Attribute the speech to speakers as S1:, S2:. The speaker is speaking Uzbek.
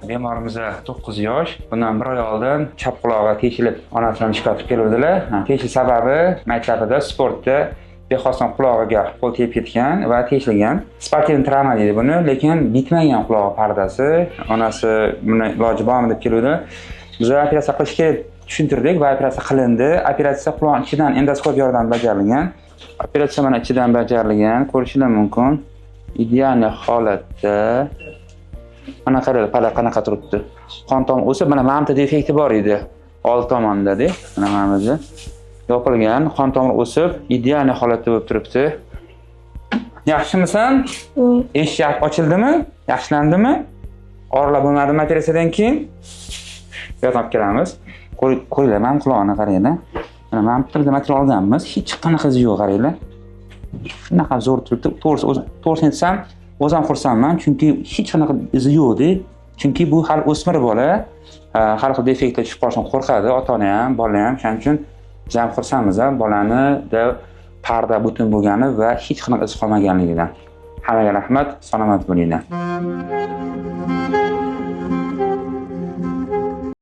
S1: Bemorimiz 9 yosh. Bundan 1 oy oldin chap qulog'i teshilib, onasidan chiqarib keluvdilar. Teshish sababi maktabida sportda bexosdan qulog'iga qo'l tegib ketgan va teshilgan. Sportiv travma deydi buni, lekin bitmagan quloq pardasi. Onasi buni iloji bormi deb keluvdi. Biz operatsiya qilish kerak tushuntirdik va operatsiya qilindi. Operatsiya quloq ichidan endoskop yordamida bajarilgan. Operatsiya mana ichidan bajarilgan, ko'rishingiz mumkin. Ideal holatda mana qarang, qanaqa turibdi. Qon tomir o'sib, mana mamta defekti bor edi. Old tomonda-da, mana mamada yopilgan, qon tomir o'sib, ideal holatda bo'lib turibdi. Yaxshimisan? Eshak ochildimi? Yaxshilandimi? Og'irlar bo'lmadimi operatsiyadan keyin? Yordam kelamiz. Qo'yinglar, men qulog'ini qaranglar. Mana mamta material olganmiz, hech qanaqa izi yo'q, qaranglar. Shunaqa zo'r turibdi. To'g'ri aytsam, o'zim xursandman, chunki hech qanaqa izi yo'q-da. Chunki bu hali o'smir bola, har xil defektlar chiqib qolishdan qo'rqadi, ota-ona ham, bola ham. Shuning uchun biz ham xursandmiz, bolani parda butun bo'lgani va hech qanaqa iz qolmaganligidan. Hammaga rahmat, salomat bo'linglar.